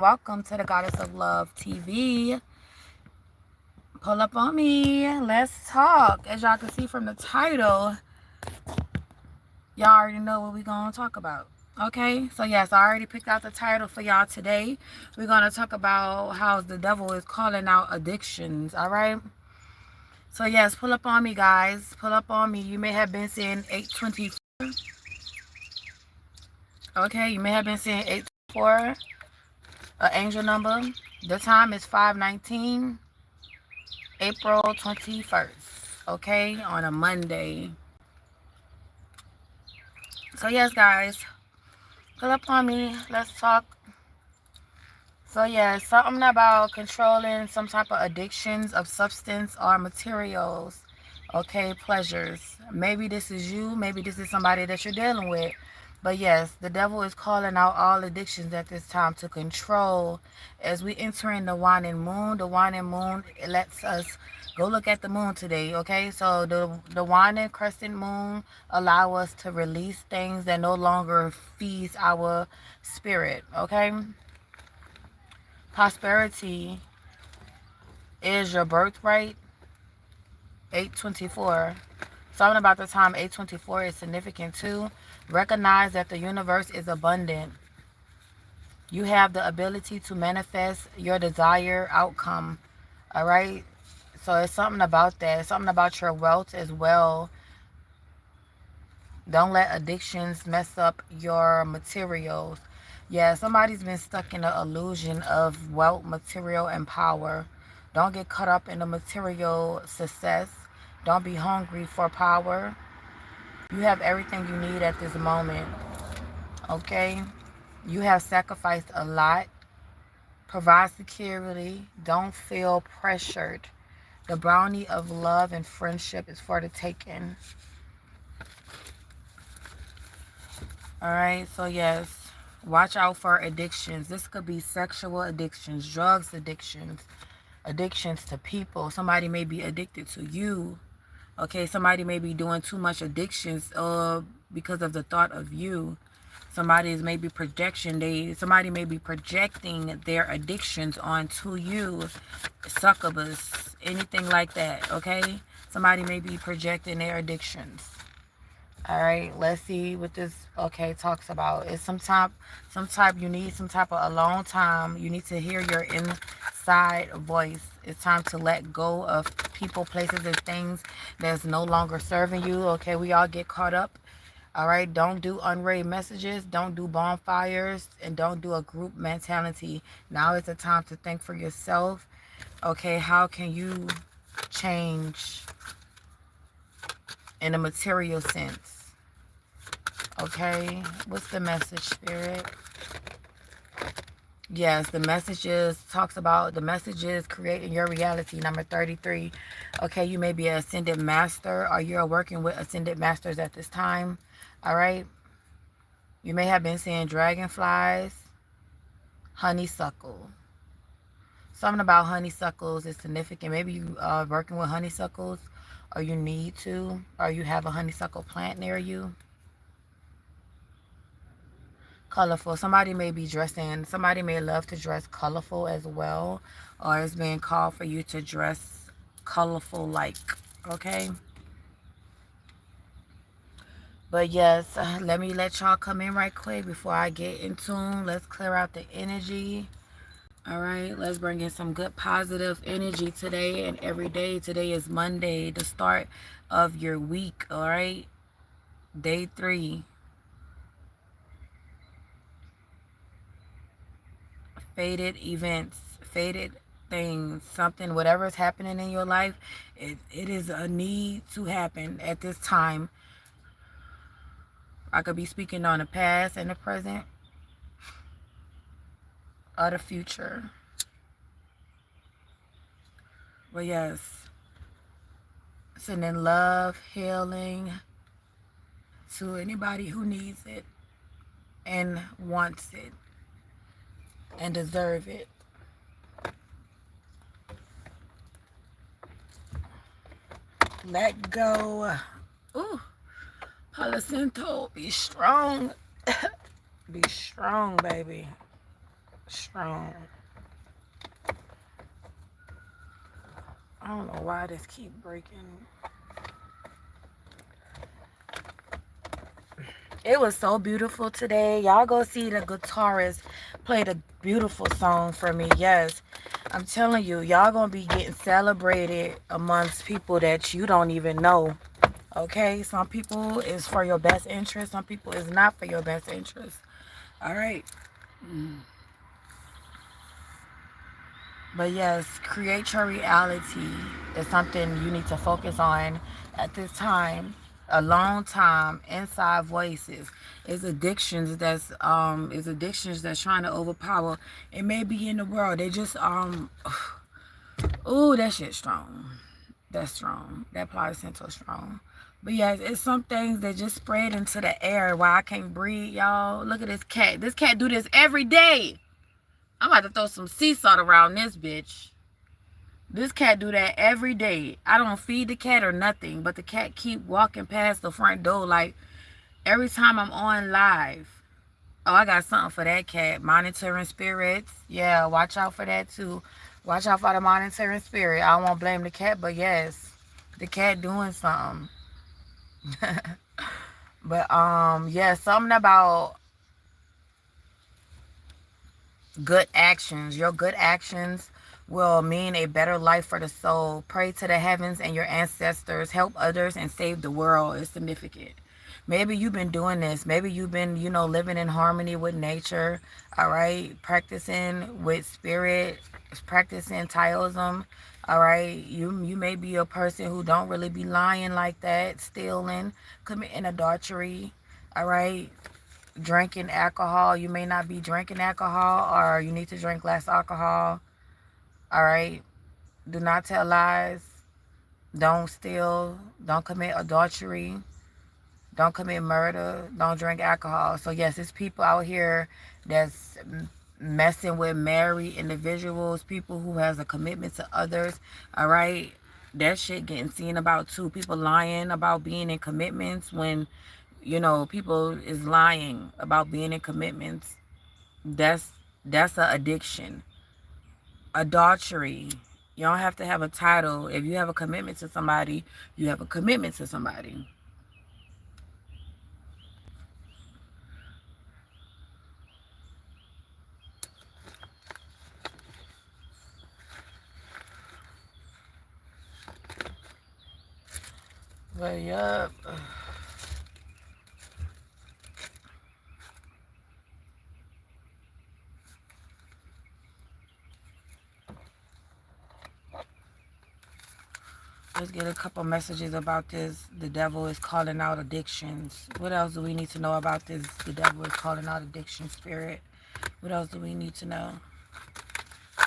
Welcome to the Goddess of Love TV. Pull up on me. Let's talk. As y'all can see from the title, y'all already know what we're going to talk about. Okay, so yes, I already picked out the title for y'all today. We're going to talk about how the devil is calling out addictions. All right. So yes, pull up on me, guys. Pull up on me. You may have been seeing 824. Okay, you may have been seeing 824, an angel number. The time is 5:19. April 21st, okay, on a Monday. So yes, guys, pull up on me. Let's talk. So yes, something about controlling some type of addictions of substance or materials. Okay, pleasures. Maybe this is you. Maybe this is somebody that you're dealing with. But yes, the devil is calling out all addictions at this time to control. As we enter in the waning moon, it lets us go look at the moon today. Okay, so the waning crescent moon allow us to release things that no longer feeds our spirit. Okay, prosperity is your birthright. 824. Something about the time 824 is significant too. Recognize that the universe is abundant. You have the ability to manifest your desired outcome. All right. So it's something about that. It's something about your wealth as well. Don't let addictions mess up your materials. Yeah, somebody's been stuck in the illusion of wealth, material, and power. Don't get caught up in the material success. Don't be hungry for power. You have everything you need at this moment. Okay? You have sacrificed a lot. Provide security. Don't feel pressured. The bounty of love and friendship is for the taking. Alright, so yes. Watch out for addictions. This could be sexual addictions, drugs addictions, addictions to people. Somebody may be addicted to you. Okay, somebody may be doing too much addictions because of the thought of you. Somebody may be somebody may be projecting their addictions onto you. Succubus, anything like that, okay? Somebody may be projecting their addictions. All right, let's see what this talks about. It's some type you need some type of alone time. You need to hear your inside voice. It's time to let go of people, places, and things that's no longer serving you. Okay, we all get caught up. All right, don't do unread messages, don't do bonfires, and don't do a group mentality. Now is the time to think for yourself. Okay, how can you change in a material sense? Okay, what's the message, Spirit? Yes, the messages talks about the messages creating your reality. Number 33. Okay, you may be an ascended master, or you're working with ascended masters at this time. All right. You may have been seeing dragonflies, honeysuckle. Something about honeysuckles is significant. Maybe you are working with honeysuckles, or you need to, or you have a honeysuckle plant near you. Colorful. Somebody may be dressing, somebody may love to dress colorful as well, or it's being called for you to dress colorful like, okay? But yes, let me let y'all come in right quick before I get in tune. Let's clear out the energy. All right, let's bring in some good positive energy today and every day. Today is Monday, the start of your week, all right? Day 3. Faded events, faded things, something, whatever is happening in your life, it is a need to happen at this time. I could be speaking on the past and the present or the future. But yes, sending love, healing to anybody who needs it and wants it and deserve it. Let go. Ooh, Palo Santo, be strong. Be strong, baby. Strong. I don't know why this keep breaking. It was so beautiful today. Y'all go see the guitarist play the beautiful song for me. Yes, I'm telling you, y'all gonna be getting celebrated amongst people that you don't even know. Okay, some people is for your best interest, some people is not for your best interest. All right. But yes, create your reality is something you need to focus on at this time. A long time. Inside voices is addictions that's trying to overpower. It may be in the world. They just ooh, that shit strong. That's strong. That placenta strong. But yes, it's some things that just spread into the air while I can't breathe, y'all. Look at this cat. This cat do this every day. I'm about to throw some sea salt around this bitch. This cat do that every day. I don't feed the cat or nothing, but the cat keep walking past the front door like every time I'm on live. Oh, I got something for that cat. Monitoring spirits. Yeah, watch out for that too. Watch out for the monitoring spirit. I won't blame the cat, but yes, the cat doing something. But yeah, something about good actions. Your good actions will mean a better life for the soul. Pray to the heavens and your ancestors. Help others and save the world is significant. Maybe you've been doing this. Maybe you've been, living in harmony with nature. All right. Practicing with spirit. Practicing Taoism. All right. You may be a person who don't really be lying like that. Stealing. Committing adultery. All right. Drinking alcohol. You may not be drinking alcohol, or you need to drink less alcohol. All right. Do not tell lies. Don't steal. Don't commit adultery. Don't commit murder. Don't drink alcohol. So yes, it's people out here that's messing with married individuals, people who has a commitment to others. All right. That shit getting seen about too. People lying about being in commitments when people is lying about being in commitments. That's a addiction. Adultery. You don't have to have a title. If you have a commitment to somebody, you have a commitment to somebody. But yup. Let's get a couple messages about this. The devil is calling out addictions. What else do we need to know about this? The devil is calling out addiction spirit. What else do we need to know?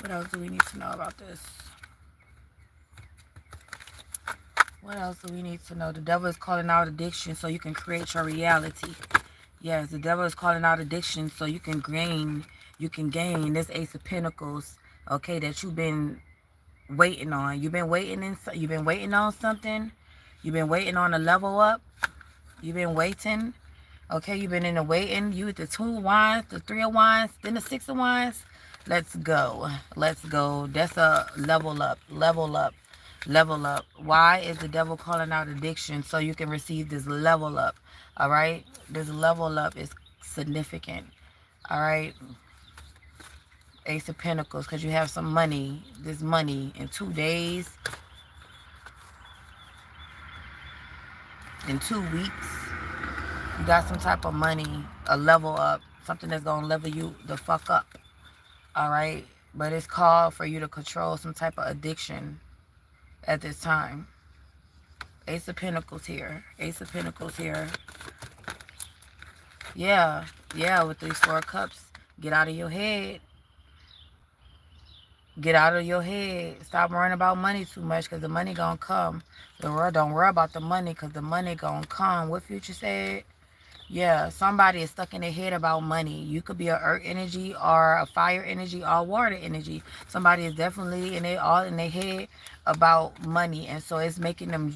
What else do we need to know about this? What else do we need to know? The devil is calling out addiction so you can create your reality. Yes, the devil is calling out addiction so you can gain this Ace of Pentacles, okay, that you've been waiting on. You've been waiting on something. You've been waiting on a level up. You've been waiting. Okay, you've been in the waiting. You with the 2 of wands, the 3 of wands, then the 6 of wands. Let's go. Let's go. That's a level up. Level up. Level up. Why is the devil calling out addiction? So you can receive this level up. All right. This level up is significant. All right. Ace of Pentacles, because you have some money. This money in 2 days. In 2 weeks. You got some type of money. A level up. Something that's going to level you the fuck up. All right. But it's called for you to control some type of addiction at this time. Ace of Pentacles here. Ace of Pentacles here. Yeah. Yeah, with these 4 cups. Get out of your head. Get out of your head. Stop worrying about money too much, because the money gonna come. Don't worry about the money, because the money gonna come. What Future said? Yeah, somebody is stuck in their head about money. You could be an earth energy or a fire energy or water energy. Somebody is definitely all in their head about money, and so it's making them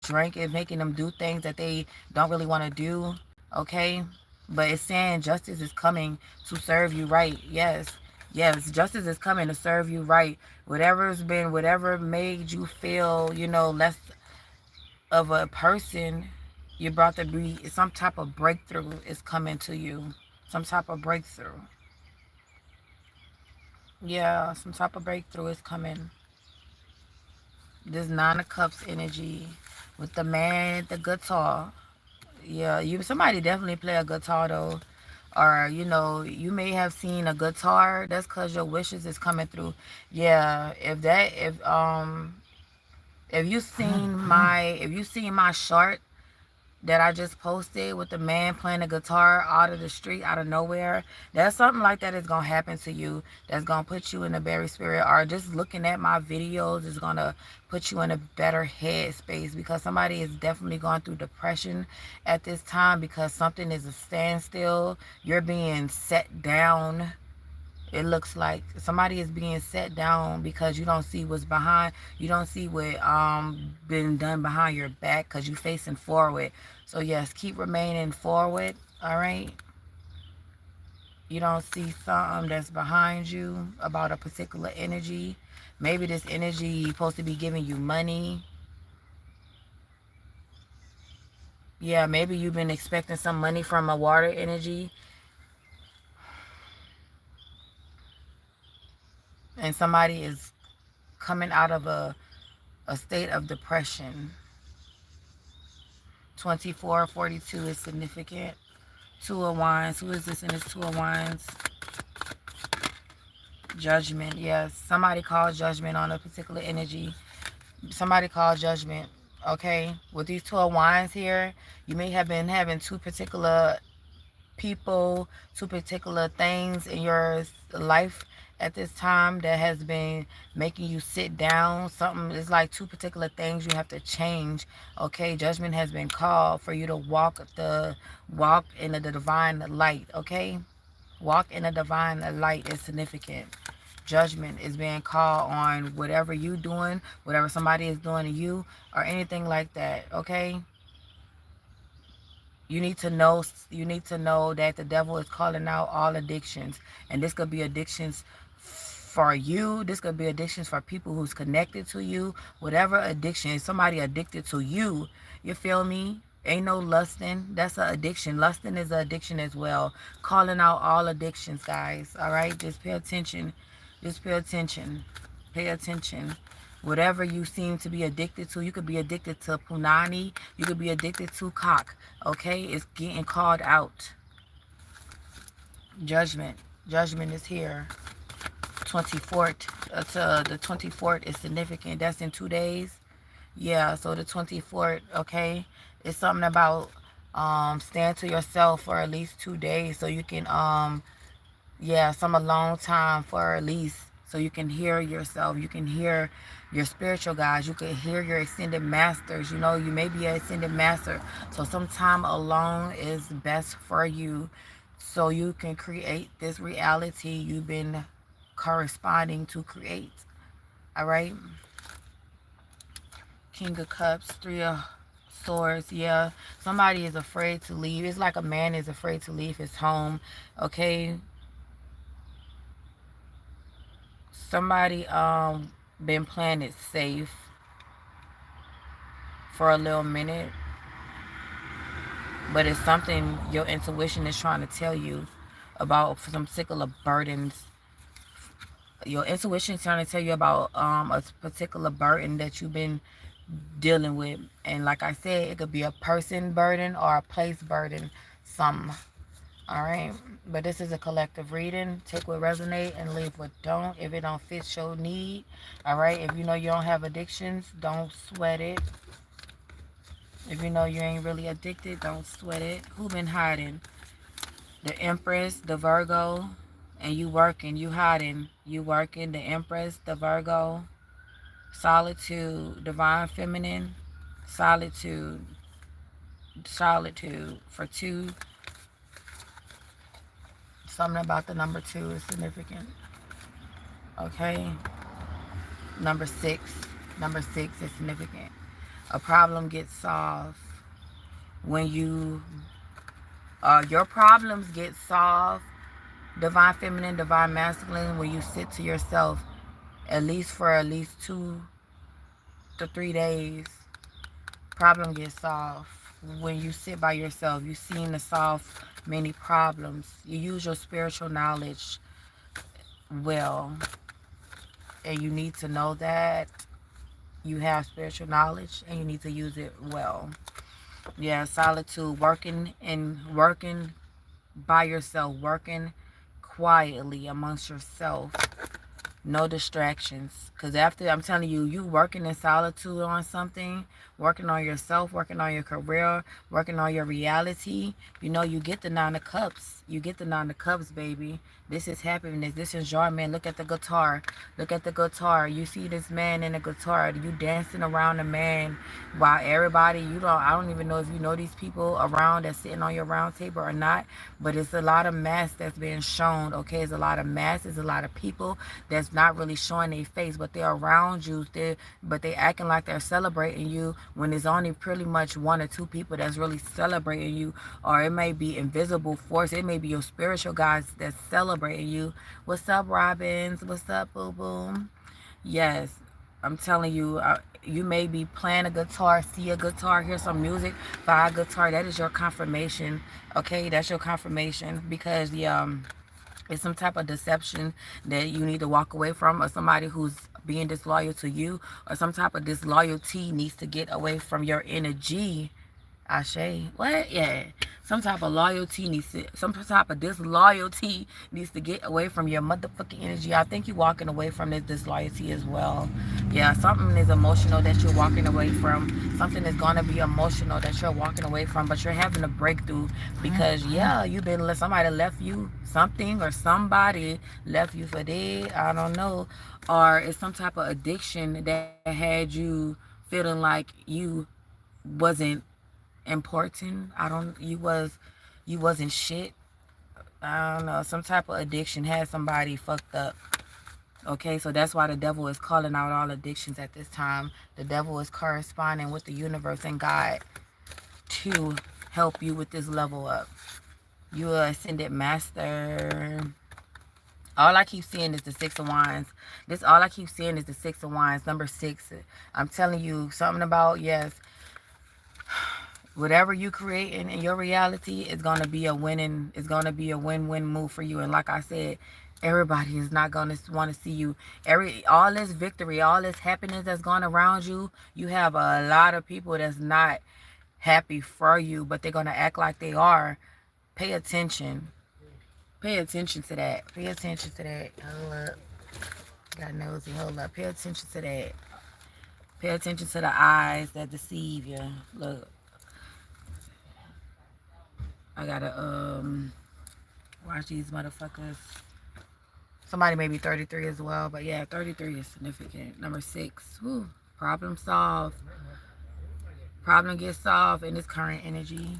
drink. It's making them do things that they don't really want to do. Okay, but it's saying justice is coming to serve you right. Yes, Yes, justice is coming to serve you right. Whatever made you feel, you know, less of a person, you're about to be, some type of breakthrough is coming to you. Some type of breakthrough. Yeah, some type of breakthrough is coming. This Nine of Cups energy with the man at the guitar. Yeah, somebody definitely play a guitar though. Or, you know, you may have seen a guitar. That's because your wishes is coming through. Yeah, if you seen my short that I just posted with the man playing the guitar out of the street, out of nowhere, that's something like that is gonna happen to you. That's gonna put you in a better spirit. Or just looking at my videos is gonna put you in a better headspace, because somebody is definitely going through depression at this time because something is a standstill. You're being set down. It looks like somebody is being set down because you don't see what's behind. You don't see what been done behind your back, because you facing forward. So yes, keep remaining forward. All right. You don't see something that's behind you about a particular energy. Maybe this energy is supposed to be giving you money. Yeah, maybe you've been expecting some money from a water energy, and somebody is coming out of a state of depression. 2442 is significant. Two of Wands. Who is this in this Two of Wands? Judgment. Yes. Somebody called judgment on a particular energy. Somebody called judgment. Okay. With these Two of Wands here, you may have been having two particular people, two particular things in your life at this time that has been making you sit down. Something is like two particular things you have to change. Okay, judgment has been called for you to walk in the divine light. Okay, walk in the divine light is significant. Judgment is being called on whatever you doing, whatever somebody is doing to you, or anything like that. Okay, you need to know that the devil is calling out all addictions. And this could be addictions for you. This could be addictions for people who's connected to you. Whatever addiction, somebody addicted to you. You feel me? Ain't no lusting. That's an addiction. Lusting is an addiction as well. Calling out all addictions, guys. All right? Just pay attention. Just pay attention. Pay attention. Whatever you seem to be addicted to, you could be addicted to punani, you could be addicted to cock. Okay, it's getting called out. Judgment. Judgment is here. 24th. To the 24th is significant. That's in 2 days. Yeah, so the 24th, okay, it's something about stand to yourself for at least 2 days so you can yeah, some alone time for at least, so you can hear yourself. You can hear your spiritual guides. You can hear your ascended masters. You know, you may be an ascended master. So some time alone is best for you, so you can create this reality you've been corresponding to create. All right. King of Cups, Three of Swords. Yeah, somebody is afraid to leave. It's like a man is afraid to leave his home. Okay, somebody been playing it safe for a little minute, but it's something your intuition is trying to tell you about some particular burdens. Your intuition is trying to tell you about a particular burden that you've been dealing with. And like I said, it could be a person burden or a place burden. Some. All right, but this is a collective reading. Take what resonate and leave what don't. If it don't fit your need, all right. If you know you don't have addictions, don't sweat it. If you know you ain't really addicted, don't sweat it. Who been hiding? The Empress, the Virgo, and you working, you hiding, you working. The Empress, the Virgo, solitude, divine feminine, solitude, solitude for two. Something about the number 2 is significant. Okay. Number 6. Number 6 is significant. A problem gets solved when you, your problems get solved Divine feminine, divine masculine, when you sit to yourself at least for at least 2 to 3 days, problem gets solved. When you sit by yourself, you seem to solve many problems. You use your spiritual knowledge well, and you need to know that you have spiritual knowledge and you need to use it well. Yeah, solitude, working by yourself, working quietly amongst yourself. No distractions. Because after, I'm telling you, you working in solitude on something, working on yourself, working on your career, working on your reality, you know, you get the 9 of cups. You get the 9 of cups, baby. This is happiness. This is joy, man. Look at the guitar. Look at the guitar. You see this man in the guitar. You dancing around the man while everybody, I don't even know if you know these people around that's sitting on your round table or not, but it's a lot of mass that's being shown, okay? It's a lot of mass. It's a lot of people that's not really showing their face, but they're around you. But they acting like they're celebrating you when it's only pretty much 1 or 2 people that's really celebrating you, or it may be invisible force. It may be your spiritual guides that's celebrating you. What's up, Robbins? What's up, Boo Boo? Yes, I'm telling you, you may be playing a guitar, see a guitar, hear some music, buy a guitar. That is your confirmation. Okay, that's your confirmation, because it's some type of deception that you need to walk away from, or somebody who's being disloyal to you, or some type of disloyalty needs to get away from your energy. Ashe. What? Yeah. Some type of disloyalty needs to get away from your motherfucking energy. I think you're walking away from this disloyalty as well. Yeah, something is emotional that you're walking away from. Something is gonna be emotional that you're walking away from, but you're having a breakthrough because yeah, somebody left you something, or somebody left you for dead. I don't know. Or it's some type of addiction that had you feeling like you wasn't important. You wasn't shit. I don't know. Some type of addiction had somebody fucked up. Okay, so that's why the devil is calling out all addictions at this time. The devil is corresponding with the universe and God to help you with this level up. You are ascended master. All I keep seeing is the 6 of Wands. All I keep seeing is the 6 of Wands. Number 6. I'm telling you something about, yes, whatever you create in your reality is going to be a winning, it's going to be a win-win move for you. And like I said, everybody is not going to want to see you. All this victory, all this happiness that's going around you, you have a lot of people that's not happy for you, but they're going to act like they are. Pay attention. Pay attention to that. Pay attention to that. Hold up. Got nosy. Hold up. Pay attention to that. Pay attention to the eyes that deceive you. Look. I gotta watch these motherfuckers. Somebody may be 33 as well, but yeah, 33 is significant. Number 6. Whew. Problem solved. Problem gets solved in this current energy.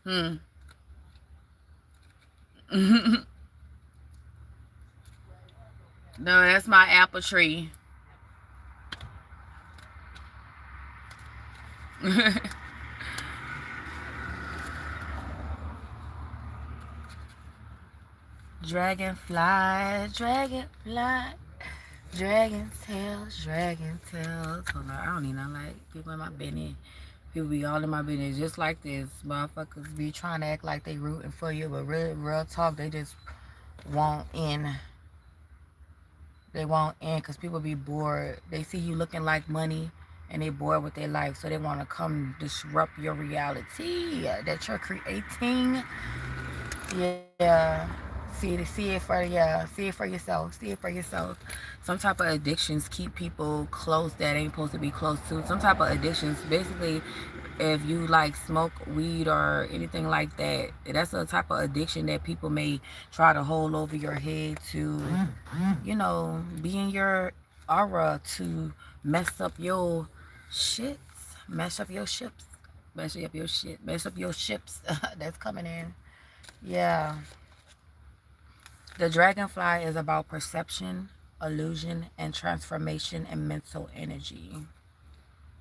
No, that's my apple tree. Dragonfly, dragonfly, dragon tails, dragon tails. Hold on, I don't even know, like, people in my business. People be all in my business just like this. Motherfuckers be trying to act like they rooting for you, but real talk, they just won't in. They won't in because people be bored. They see you looking like money and they bored with their life, so they want to come disrupt your reality that you're creating. Yeah. See it for yourself. See it for yourself. Some type of addictions keep people close that ain't supposed to be close to. Some type of addictions, basically, if you like smoke weed or anything like that, that's a type of addiction that people may try to hold over your head to, be in your aura to mess up your shits, mess up your ships, mess up your shit, mess up your ships that's coming in. Yeah. The dragonfly is about perception, illusion, and transformation and mental energy.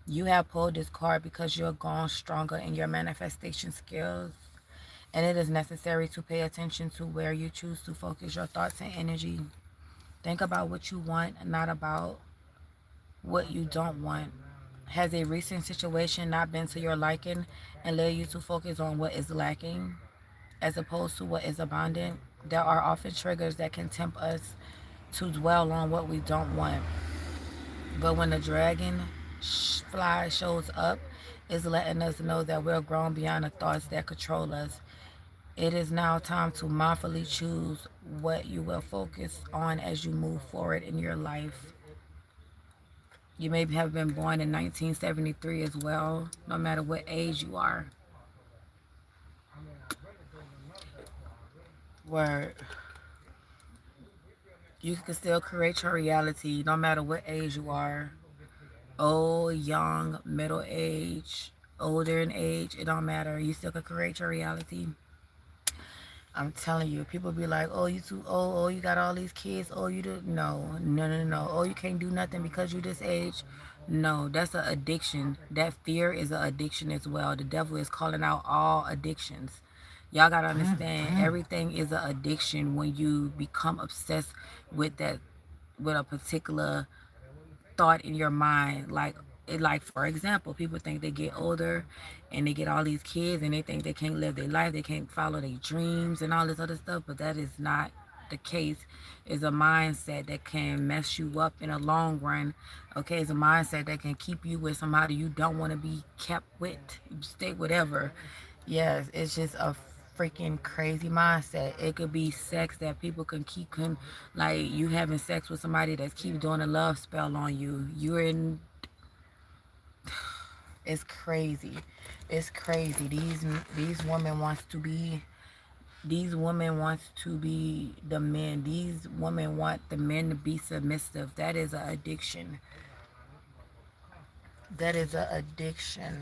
You have pulled this card because you're gone stronger in your manifestation skills And it is necessary to pay attention to where you choose to focus your thoughts and energy. Think about what you want, not about what you don't want. Has a recent situation not been to your liking and led you to focus on what is lacking as opposed to what is abundant? There are often triggers that can tempt us to dwell on what we don't want. But when the dragon fly shows up, it's letting us know that we're grown beyond the thoughts that control us. It is now time to mindfully choose what you will focus on as you move forward in your life. You may have been born in 1973 as well, no matter what age you are. Where you can still create your reality no matter what age you are. Old, young, middle age, older in age, it don't matter. You still can create your reality. I'm telling you, people be like, oh, you too old, oh, you got all these kids, oh, you do. No, no, no, no. Oh, you can't do nothing because you this age. No, that's an addiction. That fear is an addiction as well. The devil is calling out all addictions. Y'all gotta understand, everything is an addiction when you become obsessed with that, with a particular thought in your mind. Like for example, people think they get older and they get all these kids and they think they can't live their life, they can't follow their dreams and all this other stuff, but that is not the case. Is a mindset that can mess you up in a long run. Okay, it's a mindset that can keep you with somebody you don't want to be kept with. Stay whatever. Yes, it's just a freaking crazy mindset. It could be sex that people can like you having sex with somebody that keeps doing a love spell on you. You're in. It's crazy. It's crazy. These women wants to be. These women wants to be the men. These women want the men to be submissive. That is an addiction. That is an addiction.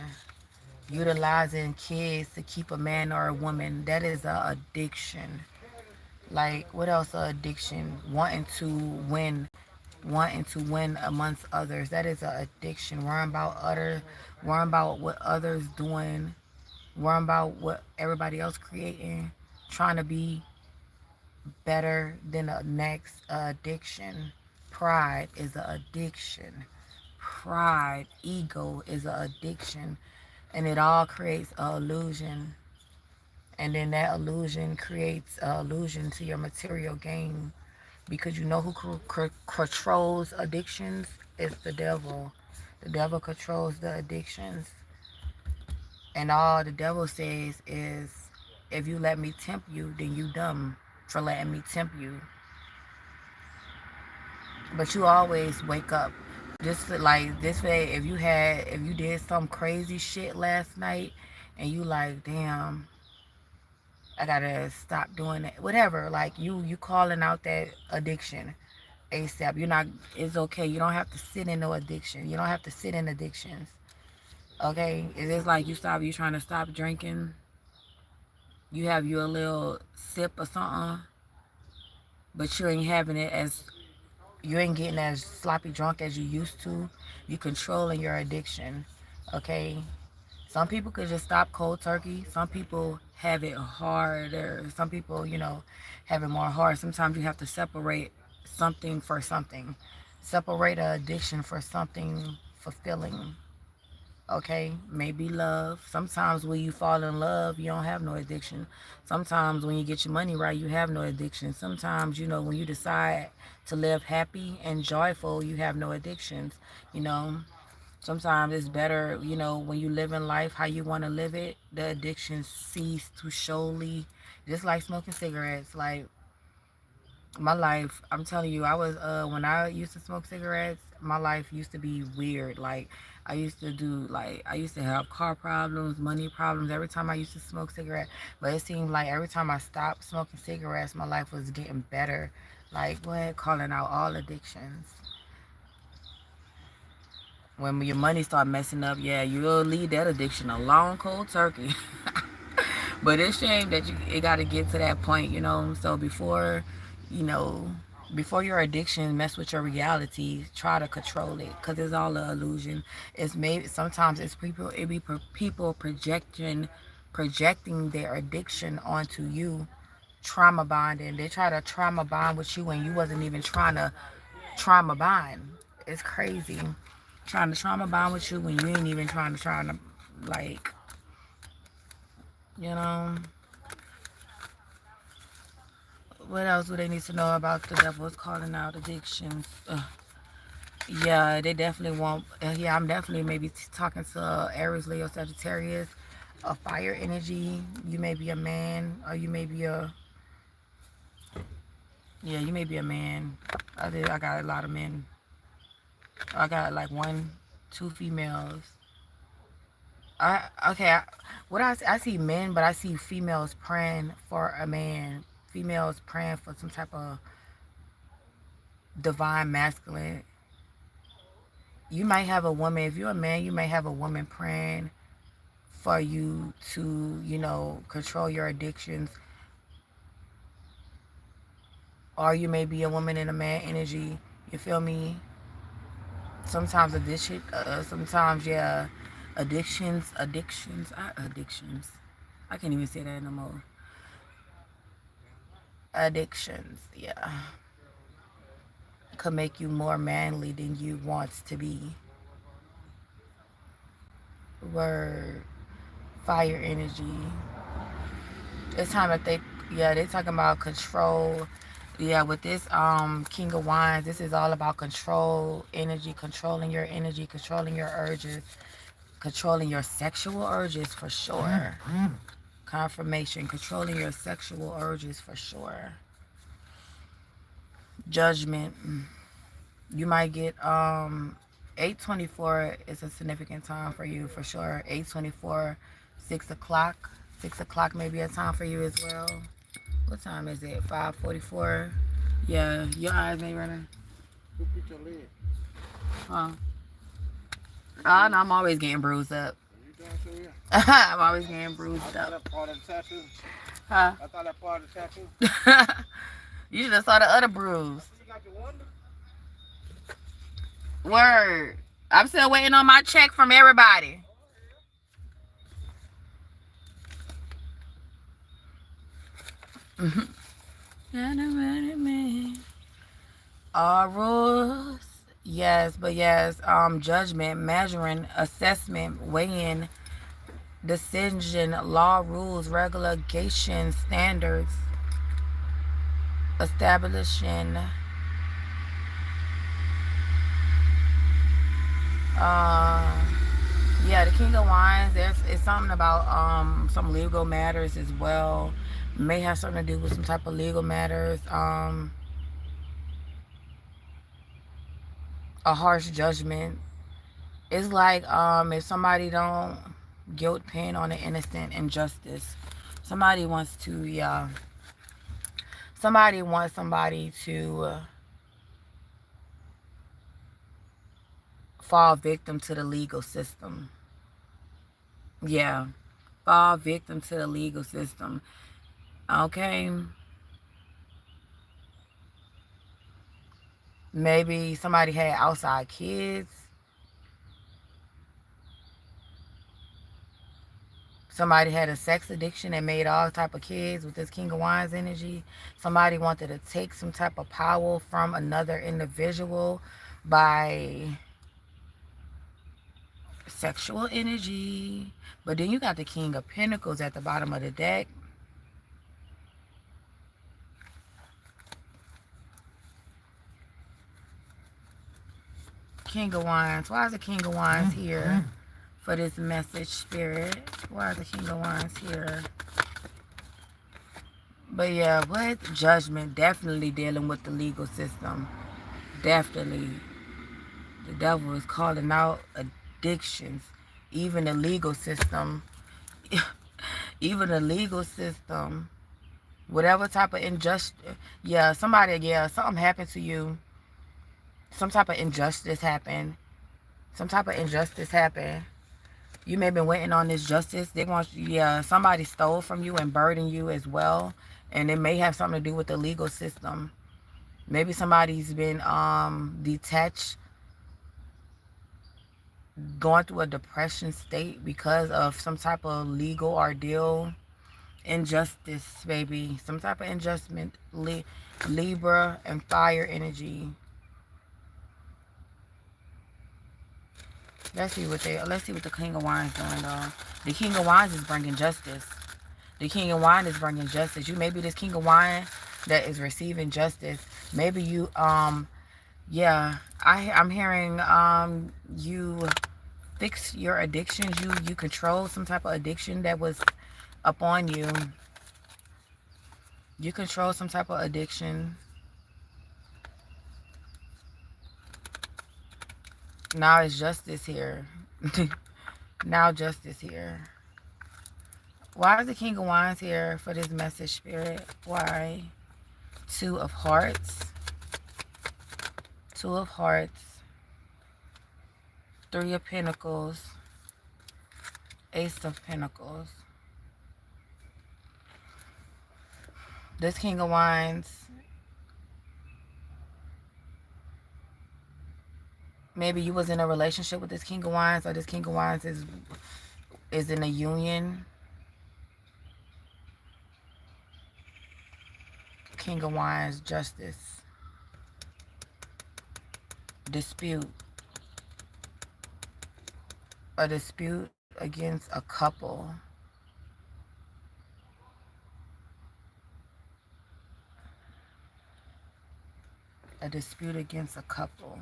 Utilizing kids to keep a man or a woman, that is a addiction. Like what else? A addiction. Wanting to win amongst others, that is a addiction. Worrying about what others doing, worrying about what everybody else creating, trying to be better than the next. Addiction. Pride is an addiction. Pride, ego is an addiction, and it all creates an illusion. And then that illusion creates an illusion to your material gain, because you know who controls addictions? It's the devil. The devil controls the addictions, and all the devil says is, if you let me tempt you, then you dumb for letting me tempt you. But you always wake up. Just like this way, if you did some crazy shit last night and you like, damn, I gotta stop doing that. Whatever, like you calling out that addiction ASAP. You're not. It's okay. You don't have to sit in no addiction. You don't have to sit in addictions. Okay, it's like you trying to stop drinking. You have you a little sip or something, but you ain't having it as you ain't getting as sloppy drunk as you used to. You controlling your addiction. Okay, some people could just stop cold turkey. Some people have it harder. Some people, have it more hard. Sometimes you have to separate something for something. Separate an addiction for something fulfilling. Okay, maybe love. Sometimes when you fall in love, you don't have no addiction. Sometimes when you get your money right, you have no addiction. Sometimes, when you decide to live happy and joyful, you have no addictions. You know, Sometimes it's better, when you live in life how you want to live it, the addiction cease to surely. Just like smoking cigarettes. Like my life, I'm telling you, when I used to smoke cigarettes, my life used to be weird. Like I used to have car problems, money problems every time I used to smoke cigarette. But it seemed like every time I stopped smoking cigarettes, my life was getting better. Like, go ahead, calling out all addictions. When your money start messing up, yeah, you'll leave that addiction alone, cold turkey. But it's shame that it got to get to that point. So you know, before your addiction mess with your reality, try to control it, cause it's all an illusion. It's maybe sometimes it's people. It be people projecting projecting their addiction onto you, trauma bonding. They try to trauma bond with you when you wasn't even trying to trauma bond. It's crazy. Trying to trauma bond with you when you ain't even trying to like, you know. What else do they need to know about the devil's calling out addictions? Yeah, they definitely want. Yeah, I'm definitely maybe talking to Aries, Leo, Sagittarius, a fire energy. You may be a man, or you may be a. Yeah, you may be a man. I got a lot of men. I got like one, two females. Okay. What I see men, but I see females praying for a man. Females praying for some type of divine masculine. You might have a woman. If you're a man, you may have a woman praying for you to, you know, control your addictions. Or you may be a woman in a man energy. You feel me? Sometimes sometimes, yeah, addictions. I can't even say that no more. Addictions, yeah, could make you more manly than you want to be. Word, fire energy. It's time that they're talking about control. Yeah, with this King of Wands, this is all about control, controlling your energy, controlling your urges, controlling your sexual urges for sure. Confirmation, controlling your sexual urges for sure. Judgment. You might get 8:24 is a significant time for you for sure. 8:24, 6 o'clock. 6 o'clock may be a time for you as well. What time is it? 5:44. Yeah, your eyes may run. Who put your leg? Huh? Oh, no, I'm always getting bruised up. I'm always getting bruised up. That part of the tattoo? Huh? I thought that part of the tattoo. You should have saw the other bruise. You got your wonder? Word. I'm still waiting on my check from everybody. All rules. Yes, but yes, judgment, measuring, assessment, weighing, decision, law, rules, regulations, standards, establishing, yeah, the King of Wands, it's something about some legal matters as well. May have something to do with some type of legal matters. A harsh judgment. It's like if somebody don't guilt pin on an innocent injustice. Somebody wants to, yeah. Somebody wants somebody to fall victim to the legal system. Yeah. Fall victim to the legal system. Okay. Maybe somebody had outside kids. Somebody had a sex addiction and made all type of kids with this King of Wands energy. Somebody wanted to take some type of power from another individual by sexual energy. But then you got the King of Pentacles at the bottom of the deck. King of Wands. Why is the King of Wands here for this message, Spirit? Why is the King of Wands here? But yeah, what? Judgment. Definitely dealing with the legal system. Definitely. The devil is calling out addictions. Even the legal system. Even the legal system. Whatever type of injustice. Yeah, something happened to you. Some type of injustice happened. You may have been waiting on this justice. They want, yeah, somebody stole from you and burdened you as well. And it may have something to do with the legal system. Maybe somebody's been detached going through a depression state because of some type of legal ordeal, injustice, baby. Some type of injustice. Libra and fire energy. Let's see what the King of Wands doing though. The King of Wands is bringing justice. The King of Wands is bringing justice. You may be this King of Wands that is receiving justice. Maybe you yeah, I'm hearing you fix your addictions. You control some type of addiction that was upon you. You control some type of addiction. Now it's justice here. Now justice here. Why is the King of Wands here for this message, Spirit? Why? Two of Hearts. Two of Hearts. Three of Pentacles. Ace of Pentacles. This King of Wands, maybe you was in a relationship with this King of Wands, or this King of Wands is in a union. King of Wands, justice. Dispute. A dispute against a couple. A dispute against a couple.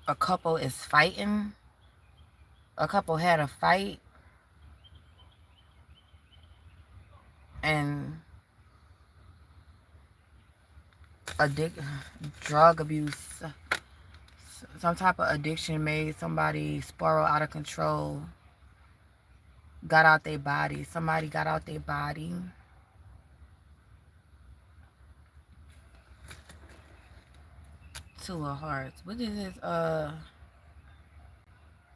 A couple is fighting. A couple had a fight. And drug abuse, some type of addiction made somebody spiral out of control. Got out their body. Somebody got out their body. Two of Hearts. What is this?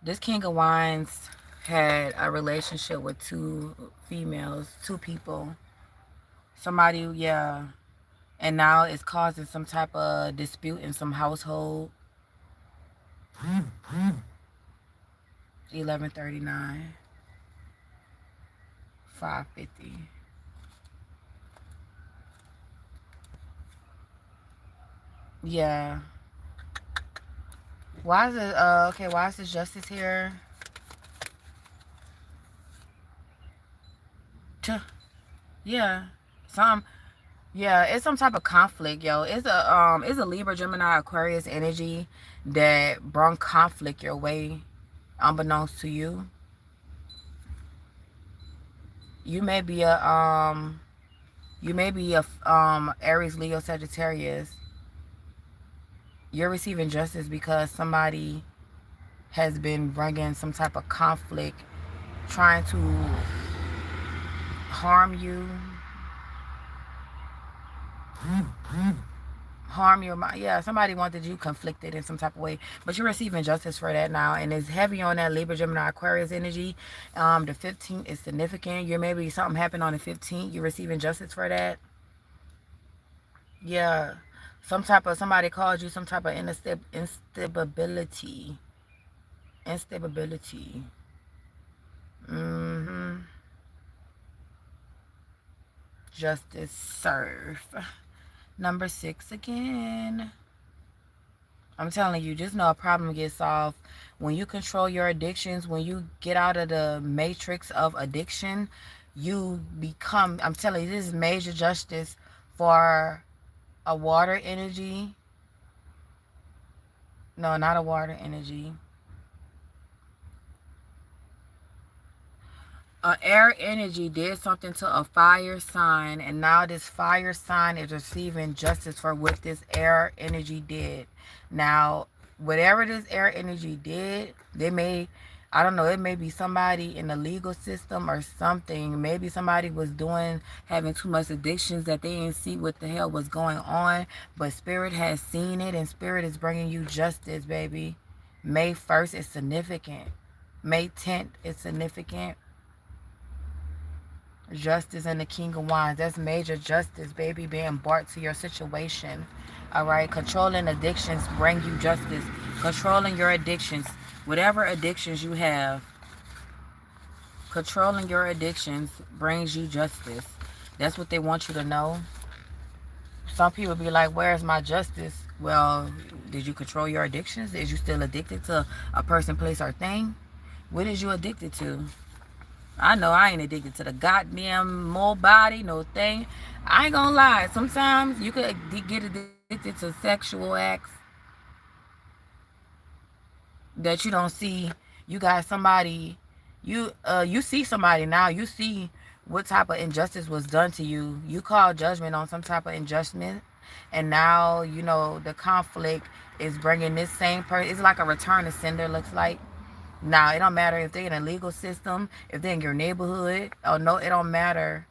This King of Wands had a relationship with two females, two people. Somebody, yeah. And now it's causing some type of dispute in some household. 1139. 550. Yeah. Why is it, okay, why is this justice here? Yeah. Yeah, it's some type of conflict, yo. It's a Libra, Gemini, Aquarius energy that brought conflict your way, unbeknownst to you. You may be a Aries, Leo, Sagittarius. You're receiving justice because somebody has been bringing some type of conflict, trying to harm you. Harm your mind. Yeah, somebody wanted you conflicted in some type of way, but you're receiving justice for that now, and it's heavy on that Libra, Gemini, Aquarius energy. The 15th is significant. Maybe something happened on the 15th. You're receiving justice for that. Yeah, somebody called you some type of instability. Justice serve. Number 6 again. I'm telling you, just know a problem gets solved when you control your addictions. When you get out of the matrix of addiction, you become, I'm telling you, this is major justice for a water energy. No, not a water energy. Air energy did something to a fire sign, and now this fire sign is receiving justice for what this air energy did. Now, whatever this air energy did, I don't know, it may be somebody in the legal system or something. Maybe somebody was having too much addictions that they didn't see what the hell was going on, but Spirit has seen it, and Spirit is bringing you justice, baby. May 1st is significant. May 10th is significant. Justice and the King of Wands. That's major justice, baby, being brought to your situation. All right. Controlling addictions bring you justice. Controlling your addictions. Whatever addictions you have, controlling your addictions brings you justice. That's what they want you to know. Some people be like, where's my justice? Well, did you control your addictions? Is you still addicted to a person, place, or thing? What is you addicted to? I know I ain't addicted to the goddamn more body, no thing. I ain't gonna lie. Sometimes you could get addicted to sexual acts that you don't see. You got somebody, you see somebody now. You see what type of injustice was done to you. You call judgment on some type of injustice, and now you know the conflict is bringing this same person. It's like a return to sender. Looks like. Now, it don't matter if they're in a legal system, if they're in your neighborhood. Oh, no, it don't matter.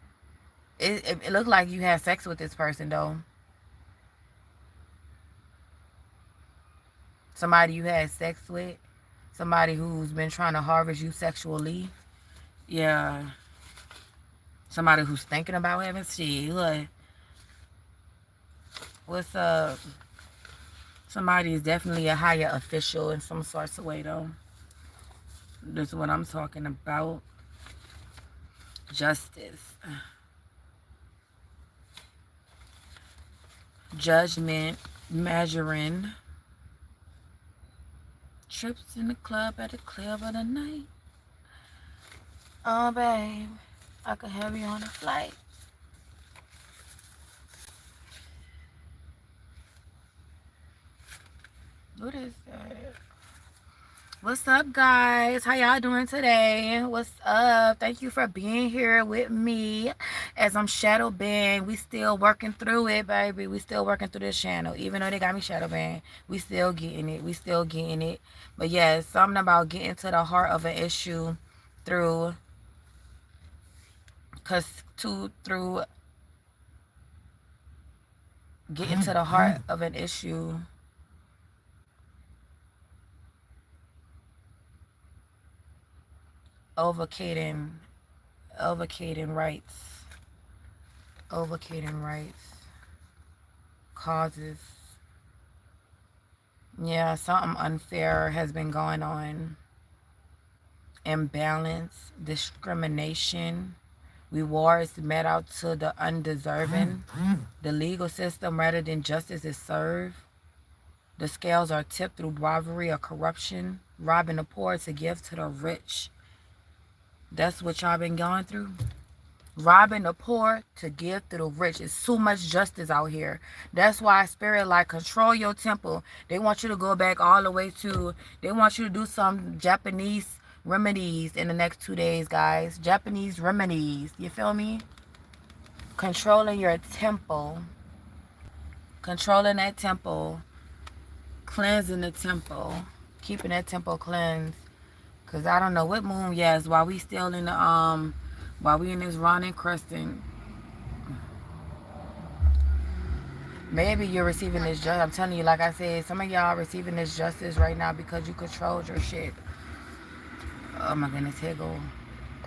It looks like you had sex with this person, though. Somebody you had sex with. Somebody who's been trying to harvest you sexually. Yeah. Somebody who's thinking about having shit. Look. What's up? Somebody is definitely a higher official in some sorts of way, though. This is what I'm talking about. Justice. Judgment. Measuring. Trips in the club at the club of the night. Oh, babe. I could have you on a flight. What is that? What's up, guys? How y'all doing today? What's up? Thank you for being here with me as I'm shadow banned. We still working through it, baby. We still working through this channel. Even though they got me shadow banned, we still getting it. We still getting it. But yeah, something about getting to the heart of an issue through getting to the heart of an issue. Overcating rights. Overcating rights causes. Yeah, something unfair has been going on. Imbalance, discrimination. Rewards met out to the undeserving. The legal system, rather than justice, is served. The scales are tipped through bribery or corruption. Robbing the poor to give to the rich. That's what y'all been going through. Robbing the poor to give to the rich. It's too much justice out here. That's why spirit like control your temple. They want you to go back all the way to, they want you to do some Japanese remedies in the next 2 days, guys. Japanese remedies. You feel me? Controlling your temple. Controlling that temple. Cleansing the temple. Keeping that temple cleansed. Cause I don't know what moon, yes, while we still in the while we in this Ron and Crescent. Maybe you're receiving this justice. I'm telling you, like I said, some of y'all are receiving this justice right now because you controlled your shit. Oh my goodness, here go.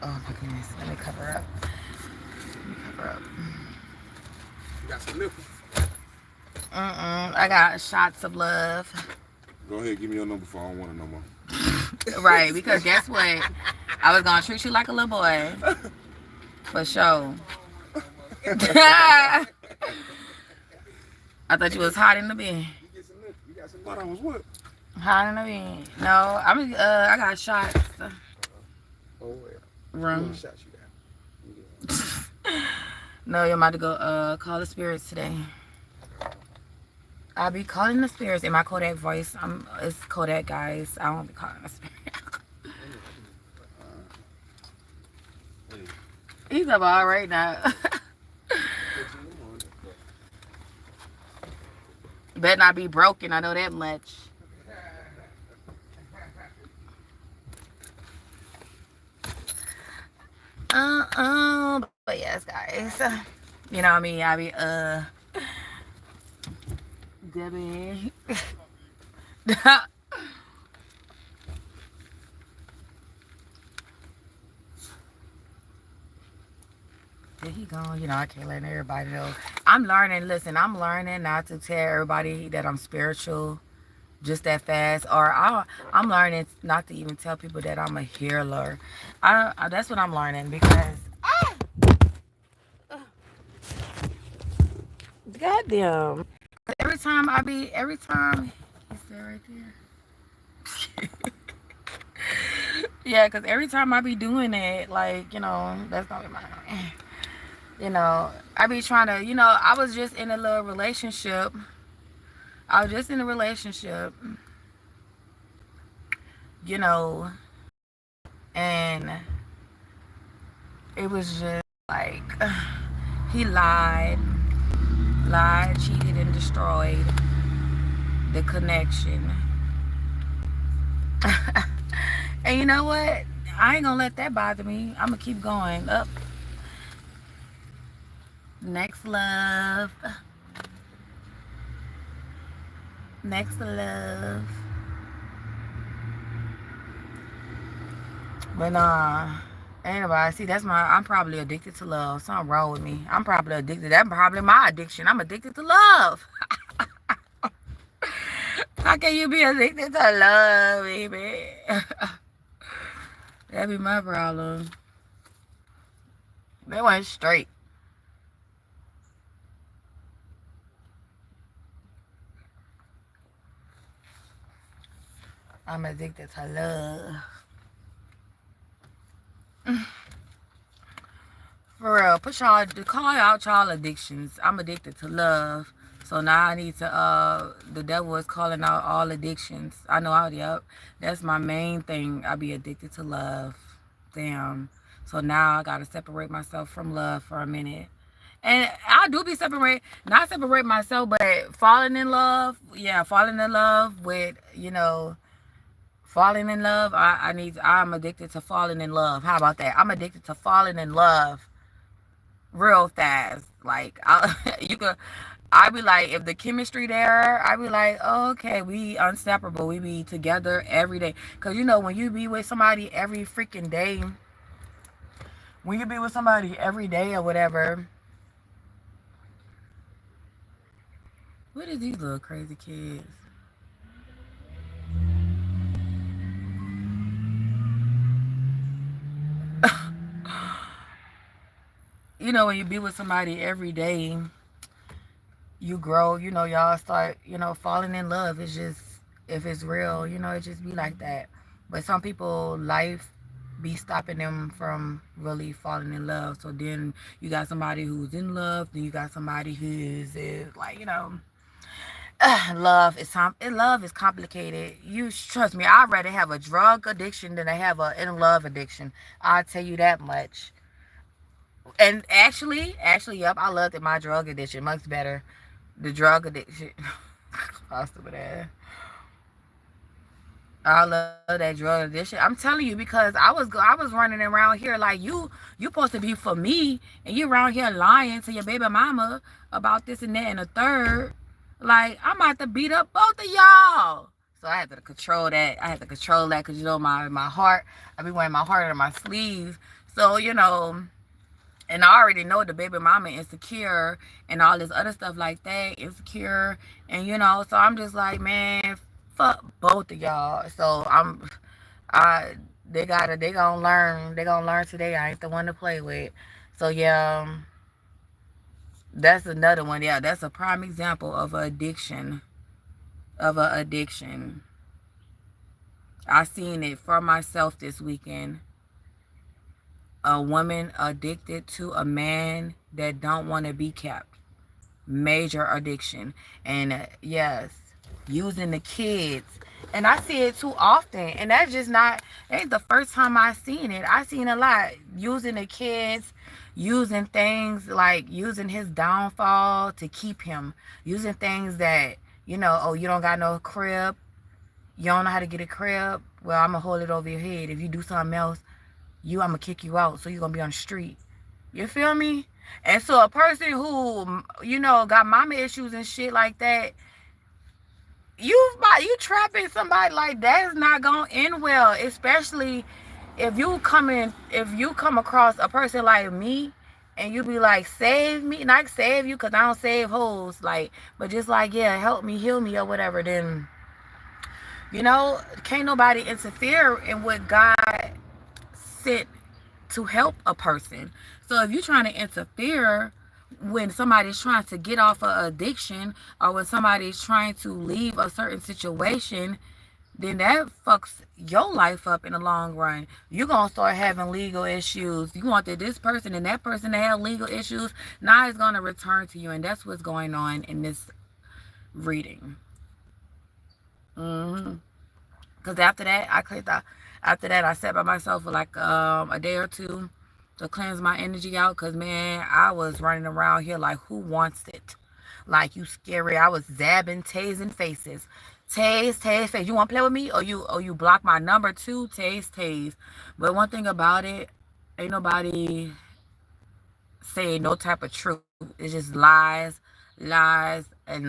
Oh my goodness. Let me cover up. Let me cover up. You got some liquor? I got shots of love. Go ahead, give me your number before I don't want it no more. Right, because guess what? I was gonna treat you like a little boy. For sure. I thought you was hot in the bed. You get some liquor. You got some thought I was what? Hot in the bed. No, I got shots. Oh well. Room. What shots you got? No, you're about to go call the spirits today. I'll be calling the spirits in my Kodak voice. It's Kodak, guys. I won't be calling the spirits. He's up all right now. Better not be broken. I know that much. But yes, guys. You know what I mean? I be Debbie. he gone? You know, I can't let everybody know. I'm learning. Listen, I'm learning not to tell everybody that I'm spiritual just that fast. I'm learning not to even tell people that I'm a healer. That's what I'm learning because goddamn. Every time he's there right there. Yeah, because every time I be doing it, like, that's gonna be my, I be trying to, I was just in a little relationship. I was just in a relationship, you know, and it was just like, he lied, cheated, and destroyed the connection. And you know what? I ain't gonna let that bother me. I'm gonna keep going up. Next love. Next love. But ain't nobody. See, I'm probably addicted to love. Something wrong with me. I'm probably addicted. That's probably my addiction. I'm addicted to love. How can you be addicted to love, baby? That'd be my problem. They went straight. I'm addicted to love. For real, call out y'all addictions. I'm addicted to love. So now I need to, the devil is calling out all addictions. I know yep. That's my main thing. I be addicted to love. Damn. So now I gotta separate myself from love for a minute. And I do be not separate myself, but falling in love. Yeah, falling in love with, falling in love. I'm addicted to falling in love. How about that? I'm addicted to falling in love real fast. Like, I be like, if the chemistry there, I be like, oh, okay, we inseparable. We be together every day. Because, when you be with somebody every freaking day, when you be with somebody every day or whatever, what are these little crazy kids? When you be with somebody every day, you grow, y'all start, falling in love. It's just, if it's real, it just be like that. But some people, life be stopping them from really falling in love. So then you got somebody who's in love, then you got somebody who is like, love is complicated. You trust me, I'd rather have a drug addiction than I have a in love addiction. I'll tell you that much. And actually, yep, I love that my drug addiction much better. The drug addiction. Possible that. I love that drug addiction. I'm telling you, because I was running around here like you supposed to be for me, and you around here lying to your baby mama about this and that and a third. Like, I'm about to beat up both of y'all. So I had to control that. Because my heart. I be wearing my heart on my sleeve. So and I already know the baby mama insecure and all this other stuff like that, insecure, and so I'm just like, man, fuck both of y'all. So they gonna learn today. I ain't the one to play with. So yeah, that's another one. Yeah, that's a prime example of an addiction. I seen it for myself this weekend. A woman addicted to a man that don't want to be kept. Major addiction. And yes, using the kids. And I see it too often. And that's just not, ain't the first time I seen it. I seen a lot. Using the kids, using things like using his downfall to keep him. Using things that, oh, you don't got no crib. You don't know how to get a crib. Well, I'm going to hold it over your head. If you do something else, I'm going to kick you out. So you're going to be on the street. You feel me? And so a person who, got mama issues and shit like that, you trapping somebody like that is not going to end well. Especially if you come across a person like me and you be like, save me, not save you, because I don't save hoes, like, but just like, yeah, help me, heal me, or whatever, then, can't nobody interfere in what God sent to help a person. So if you're trying to interfere when somebody's trying to get off of addiction, or when somebody's trying to leave a certain situation, then that fucks your life up in the long run. You're gonna start having legal issues. You wanted this person and that person to have legal issues. Now it's gonna return to you, and that's what's going on in this reading. Because after that, I clicked out. After that, I sat by myself for like a day or two to cleanse my energy out. Because, man, I was running around here like, who wants it? Like, you scary. I was zabbing, tasing faces. Tase face. You want to play with me? Or you block my number too? Tase. But one thing about it, ain't nobody saying no type of truth. It's just lies, and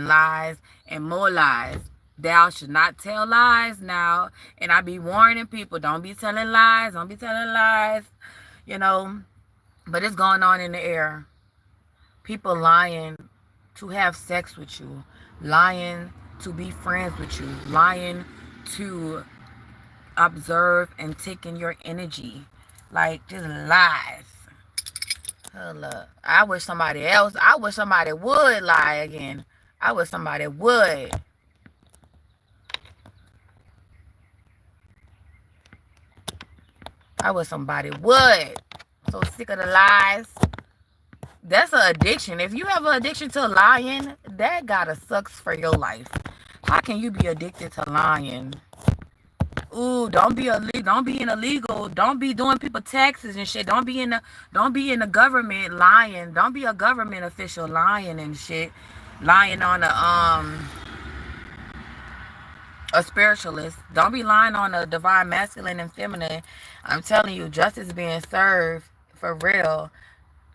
more lies. Thou should not tell lies now. And I be warning people, don't be telling lies. Don't be telling lies. You know. But it's going on in the air. People lying to have sex with you. Lying to be friends with you. Lying to observe and take in your energy. Like, just lies. Hold up. I wish somebody would lie again. I wish somebody would. I wish somebody would. I'm so sick of the lies. That's an addiction. If you have an addiction to lying, that gotta sucks for your life. How can you be addicted to lying? Ooh, don't be illegal. Don't be in illegal. Don't be doing people taxes and shit. Don't be in the government lying. Don't be a government official lying and shit. Lying on a spiritualist. Don't be lying on a divine masculine and feminine. I'm telling you, justice being served for real.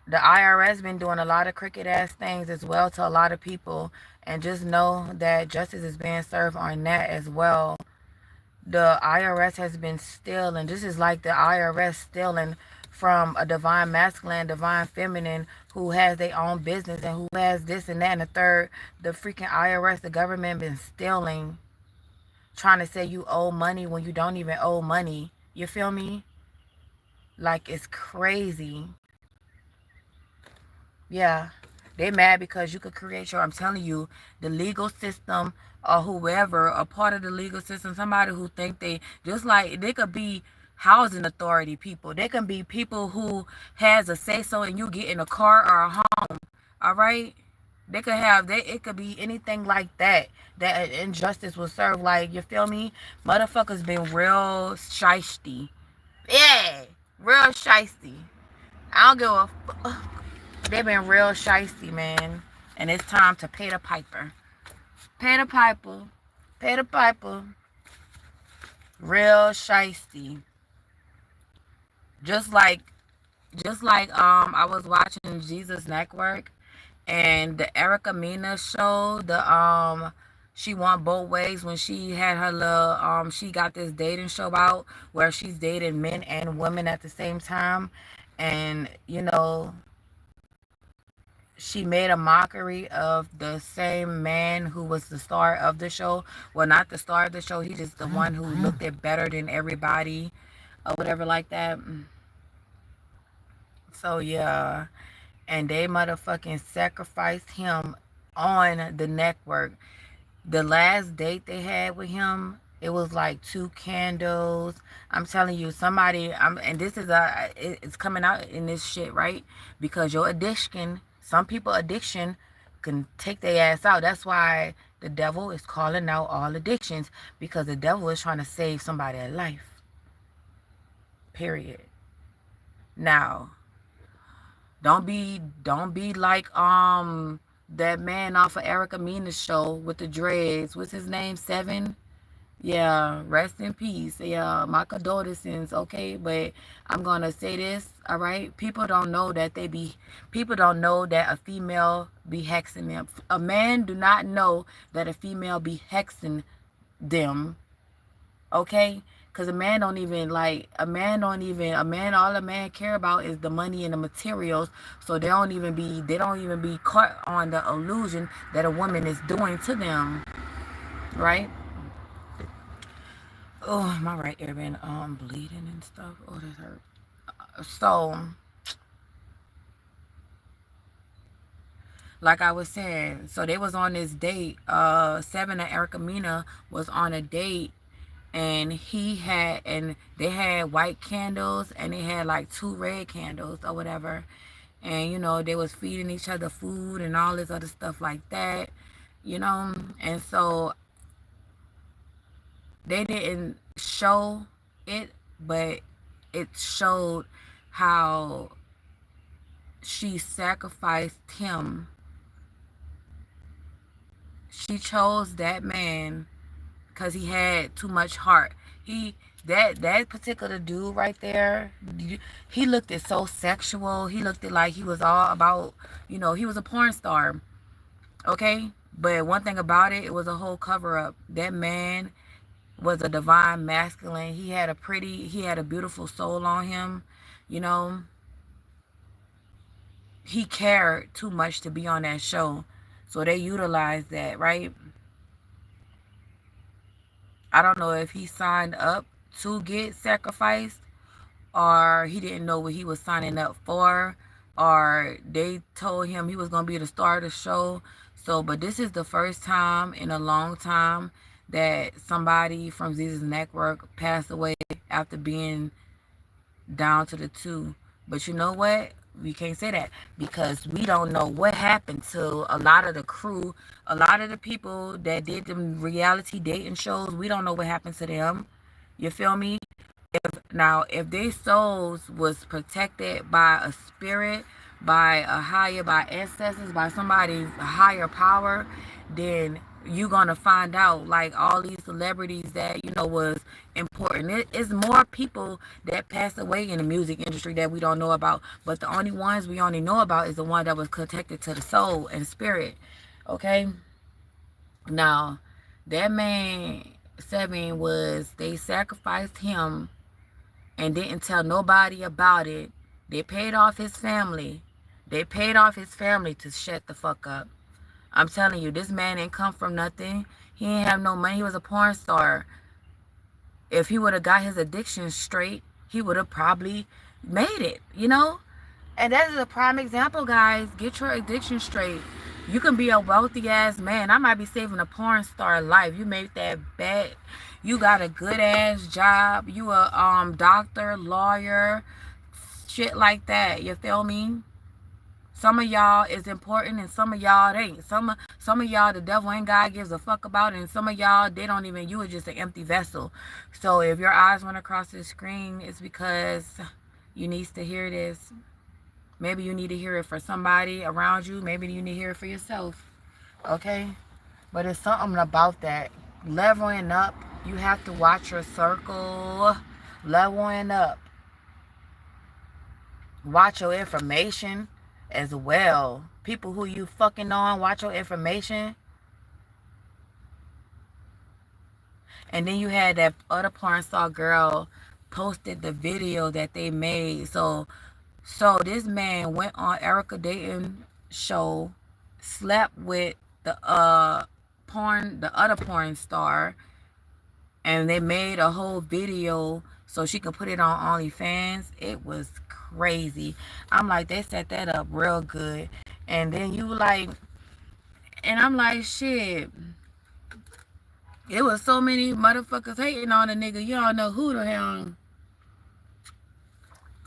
The IRS been doing a lot of crooked ass things as well to a lot of people, and just know that justice is being served on that as well. The IRS has been stealing. This is like the IRS stealing from a divine masculine, divine feminine who has their own business and who has this and that and the third. The freaking IRS, the government, been stealing, trying to say you owe money when you don't even owe money. You feel me? Like, it's crazy. Yeah. They mad because you could create your, I'm telling you, the legal system, or whoever, a part of the legal system, somebody who think they, just like, they could be housing authority people. They can be people who has a say-so and you get in a car or a home. All right? They could have, it could be anything like that, that injustice will serve. Like, you feel me? Motherfuckers been real shiesty. Yeah. Real shiesty. I don't give a fuck. They've been real shiesty, man. And it's time to pay the piper. Pay the piper. Pay the piper. Real shiesty. Just like I was watching Jesus Network, and the Erica Mena show, she went both ways when she had her little she got this dating show out where she's dating men and women at the same time. And she made a mockery of the same man who was the star of the show. Well, not the star of the show. He's just the one who looked it better than everybody or whatever like that. So, yeah. And they motherfucking sacrificed him on the network. The last date they had with him, it was like 2 candles. I'm telling you, somebody, and this is it's coming out in this shit, right? Because your addiction, some people addiction can take their ass out. That's why the devil is calling out all addictions, because the devil is trying to save somebody's life. Period. Now, don't be like that man off of Erica Mena's show with the dreads. What's his name? Seven? Yeah, rest in peace. Yeah, my condolences, okay? But I'm going to say this, all right? People don't know that a female be hexing them. A man do not know that a female be hexing them, okay? Because a man don't even like, all a man care about is the money and the materials. So they don't even be caught on the illusion that a woman is doing to them, right? Oh, my right ear been bleeding and stuff. Oh, that hurt. So, like I was saying, so they was on this date. Seven and Erica Mena was on a date, and they had white candles, and they had like 2 red candles or whatever. And they was feeding each other food and all this other stuff like that. And so they didn't show it, but it showed how she sacrificed him. She chose that man because he had too much heart. That particular dude right there, he looked it so sexual. He looked it like he was all about, he was a porn star. Okay? But one thing about it, it was a whole cover up. That man was a divine masculine. He had a beautiful soul on him. You know, he cared too much to be on that show. So they utilized that, right? I don't know if he signed up to get sacrificed, or he didn't know what he was signing up for, or they told him he was going to be the star of the show. So, but this is the first time in a long time that somebody from Jesus Network passed away after being down to the two. But you know what? We can't say that because we don't know what happened to a lot of the crew, a lot of the people that did the reality dating shows. We don't know what happened to them. You feel me? If their souls was protected by a spirit, by ancestors, by somebody higher power, then you gonna find out, like all these celebrities that was important. It's more people that passed away in the music industry that we don't know about, but the only ones we only know about is the one that was connected to the soul and spirit. Okay, now that man Seven they sacrificed him and didn't tell nobody about it. They paid off his family. They paid off his family to shut the fuck up. I'm telling you, this man ain't come from nothing. He ain't have no money. He was a porn star. If he would have got his addiction straight, he would have probably made it, And that is a prime example, guys. Get your addiction straight. You can be a wealthy ass man. I might be saving a porn star life. You made that bet. You got a good ass job. You a doctor, lawyer, shit like that. You feel me? Some of y'all is important and some of y'all ain't. Some of y'all the devil ain't God gives a fuck about, and some of y'all they don't even, you are just an empty vessel. So if your eyes went across the screen, it's because you need to hear this. Maybe you need to hear it for somebody around you. Maybe you need to hear it for yourself. Okay? But it's something about that. Leveling up, you have to watch your circle. Leveling up. Watch your information as well. People who you fucking on, watch your information. And then you had that other porn star girl posted the video that they made. So this man went on Erica Dayton show, slept with the other porn star, and they made a whole video so she could put it on OnlyFans. It was crazy. I'm like, they set that up real good. And then you like, and I'm like, shit. It was so many motherfuckers hating on the nigga. You don't know who the hell.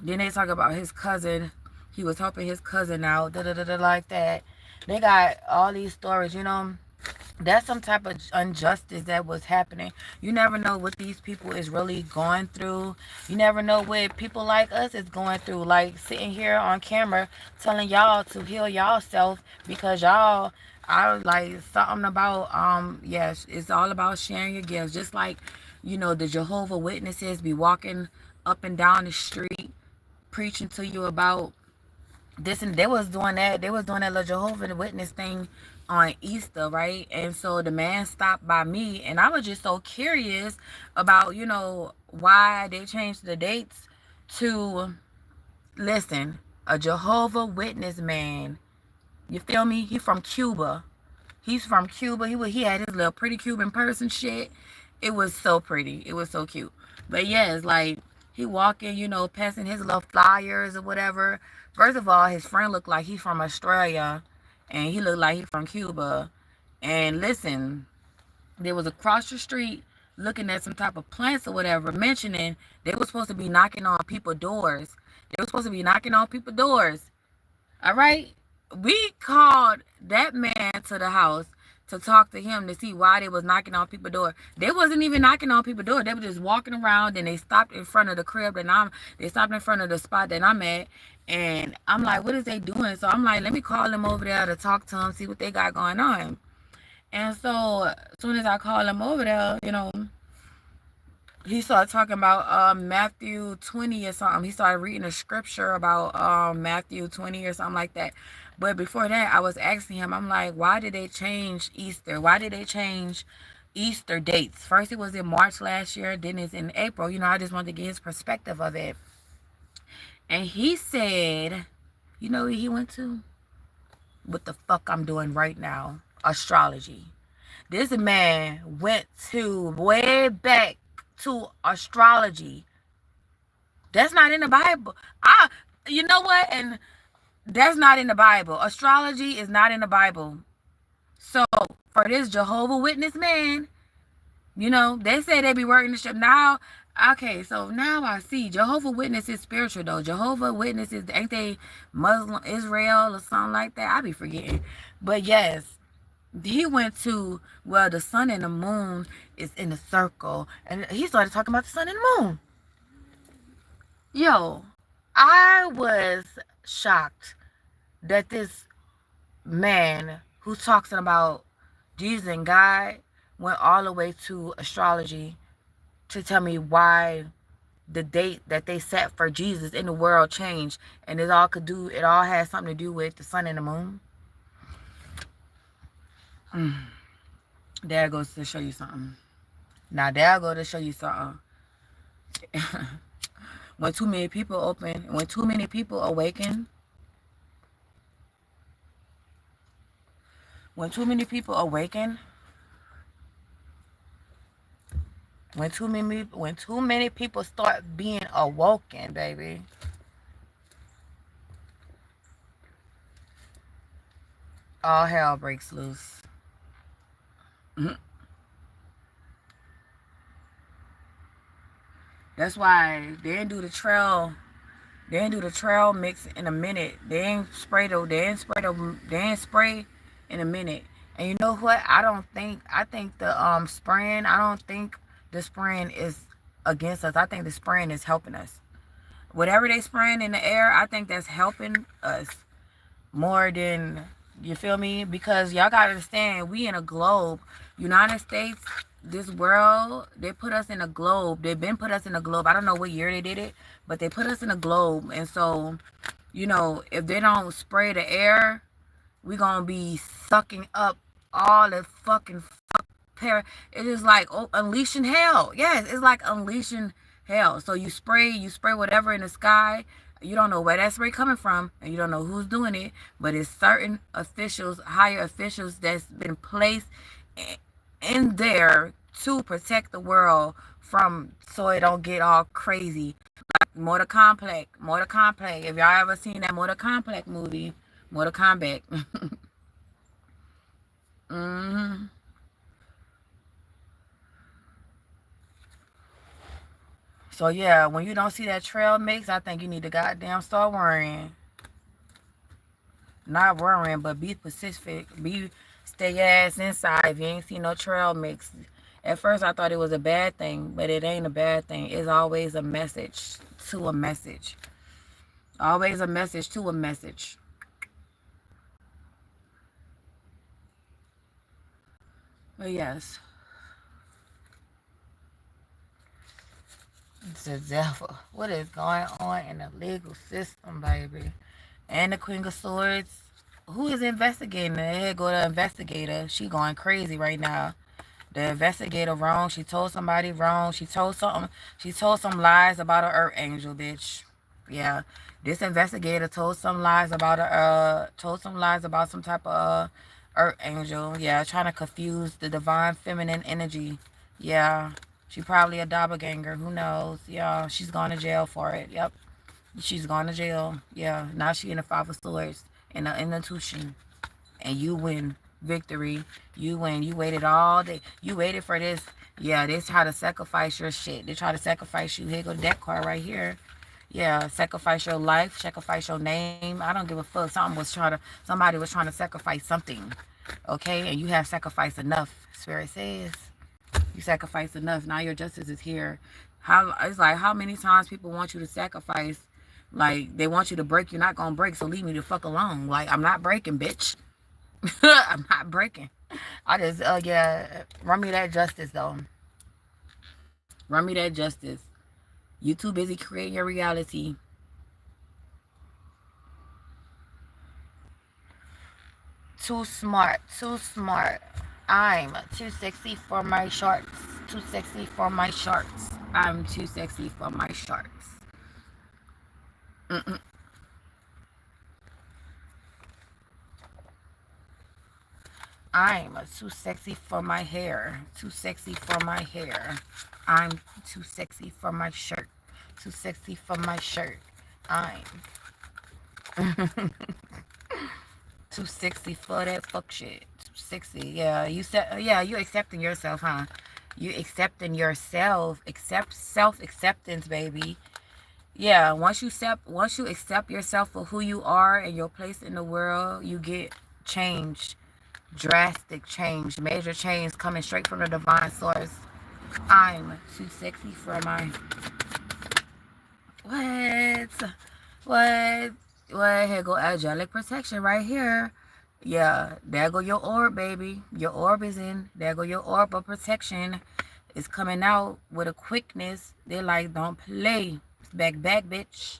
Then they talk about his cousin. He was helping his cousin out, like that. They got all these stories, That's some type of injustice that was happening. You never know what these people is really going through. You never know what people like us is going through. Like sitting here on camera telling y'all to heal y'allself because y'all are like something about, yes, it's all about sharing your gifts. Just like, the Jehovah Witnesses be walking up and down the street preaching to you about This and they was doing that. They was doing that little Jehovah's Witness thing on Easter, right? And so the man stopped by me, and I was just so curious about, why they changed the dates to, listen, a Jehovah Witness man. You feel me? He from Cuba. He's from Cuba. He had his little pretty Cuban person shit. It was so pretty. It was so cute. But yeah, it's like he walking, passing his little flyers or whatever. First of all, his friend looked like he's from Australia, and he looked like he's from Cuba. And listen, they was across the street looking at some type of plants or whatever, mentioning they were supposed to be knocking on people's doors. They were supposed to be knocking on people's doors. All right. We called that man to the house to talk to him to see why they was knocking on people's door. They wasn't even knocking on people's door. They were just walking around, and they stopped in front of the crib they stopped in front of the spot that I'm at. And I'm like, what is they doing? So I'm like, let me call them over there to talk to them, see what they got going on. And so as soon as I call him over there, he started talking about Matthew 20 or something. He started reading a scripture about Matthew 20 or something like that. But before that, I was asking him, I'm like, why did they change Easter? Why did they change Easter dates? First it was in March last year, then it's in April. I just wanted to get his perspective of it. And he said, you know where he went to? What the fuck I'm doing right now? Astrology. This man went to way back to astrology. That's not in the Bible. You know what? And that's not in the Bible. Astrology is not in the Bible. So for this Jehovah Witness man, they say they be working the ship now. Okay, so now I see Jehovah Witness is spiritual though. Jehovah Witnesses, ain't they Muslim Israel or something like that? I be forgetting. But yes, he went to, well, the sun and the moon is in a circle, and he started talking about the sun and the moon. Yo, I was shocked that this man who's talking about Jesus and God went all the way to astrology to tell me why the date that they set for Jesus in the world changed, and it all has something to do with the sun and the moon. There goes to show you something. Now there go to show you something. When too many people awaken, when too many people awaken, when too many people start being awoken, baby, all hell breaks loose. That's why they didn't do the trail. They didn't do the trail mix in a minute. They ain't spray in a minute. And you know what? I think the spraying, I don't think the spraying is against us. I think the spraying is helping us. Whatever they spraying in the air, I think that's helping us more than, you feel me? Because y'all gotta understand, we in a globe. United States, this world, they put us in a globe. They've been put us in a globe. I don't know what year they did it, but they put us in a globe. And so, if they don't spray the air, we gonna be sucking up all the fucking it is like unleashing hell. Yes, it's like unleashing hell. So you spray whatever in the sky. You don't know where that spray coming from, and you don't know who's doing it, but it's certain officials, higher officials that's been placed in there to protect the world from, so it don't get all crazy. Like Mortal Kombat. If y'all ever seen that Mortal Kombat movie, Mortal Kombat. mm-hmm. So yeah, when you don't see that trail mix, I think you need to goddamn start worrying. Not worrying, but be specific. Stay your ass inside if you ain't see no trail mix. At first I thought it was a bad thing, but it ain't a bad thing. It's always a message to a message. Always a message to a message. But yes. It's the devil. What is going on in the legal system, baby? And the Queen of Swords. Who is investigating? Here go the investigator. She going crazy right now. The investigator wrong. She told somebody wrong. She told something. She told some lies about an earth angel, bitch. Yeah. This investigator told some lies about told some lies about some type of earth angel. Yeah, trying to confuse the divine feminine energy. Yeah. She probably a doppelganger. Who knows? Yeah, she's gone to jail for it. Yep. She's gone to jail. Yeah. Now she in the Five of Swords in the institution. And you win. Victory. You win. You waited all day. You waited for this. Yeah, they try to sacrifice your shit. They try to sacrifice you. Here go that card right here. Yeah, sacrifice your life, sacrifice your name. I don't give a fuck. Somebody was trying to sacrifice something. Okay, and you have sacrificed enough. Spirit says you sacrificed enough. Now your justice is here. How it's like how many times people want you to sacrifice? Like they want you to break. You're not gonna break. So leave me the fuck alone. Like I'm not breaking, bitch. I'm not breaking. I just, yeah, run me that justice, though. Run me that justice. You too busy creating your reality. Too smart, too smart. I'm too sexy for my shorts. Too sexy for my shorts. I'm too sexy for my shorts. Mm-mm. I'm too sexy for my hair. Too sexy for my hair. I'm too sexy for my shirt. Too sexy for my shirt. I'm too sexy for that fuck shit. Too sexy. Yeah, you said. Yeah, you accepting yourself, huh? You accepting yourself. Accept self acceptance, baby. Yeah, once you accept yourself for who you are and your place in the world, you get change, drastic change, major change coming straight from the divine source. I'm too sexy for my what? What? What? Here go angelic protection right here. Yeah, there go your orb, baby. Your orb is in. There go your orb of protection. It's coming out with a quickness. They like, don't play. Back, bitch.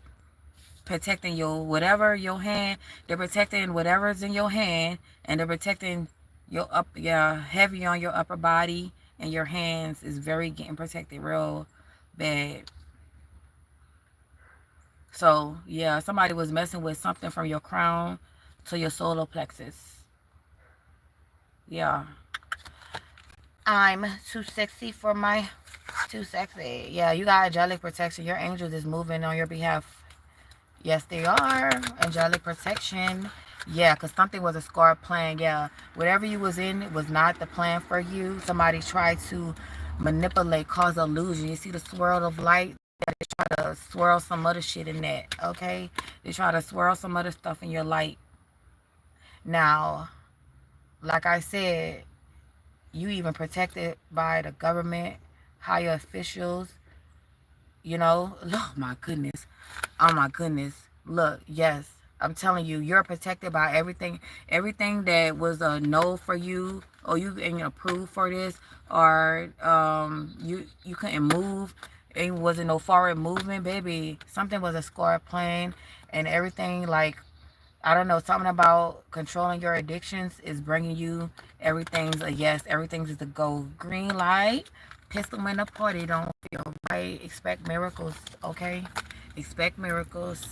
Protecting your whatever your hand. They're protecting whatever's in your hand, and they're protecting your up. Yeah, heavy on your upper body and your hands is very getting protected real bad. So yeah, somebody was messing with something from your crown to your solar plexus. Yeah. I'm too sexy for my too sexy. Yeah, you got angelic protection. Your angels is moving on your behalf. Yes, they are. Angelic protection. Yeah, because something was a scar plan. Yeah, whatever you was in was not the plan for you. Somebody tried to manipulate, cause illusion. You see the swirl of light? Yeah, they try to swirl some other shit in that, okay? They try to swirl some other stuff in your light. Now, like I said, you even protected by the government, higher officials, you know. Oh my goodness. Oh my goodness. Look, yes. I'm telling you, you're protected by everything that was a no for you, or you ain't approved for this, or you couldn't move. It wasn't no forward movement, baby. Something was a score plane, and everything like I don't know, something about controlling your addictions is bringing you everything's a yes, everything's a go. Green light, pistol in the party, don't feel right. Expect miracles, okay? Expect miracles.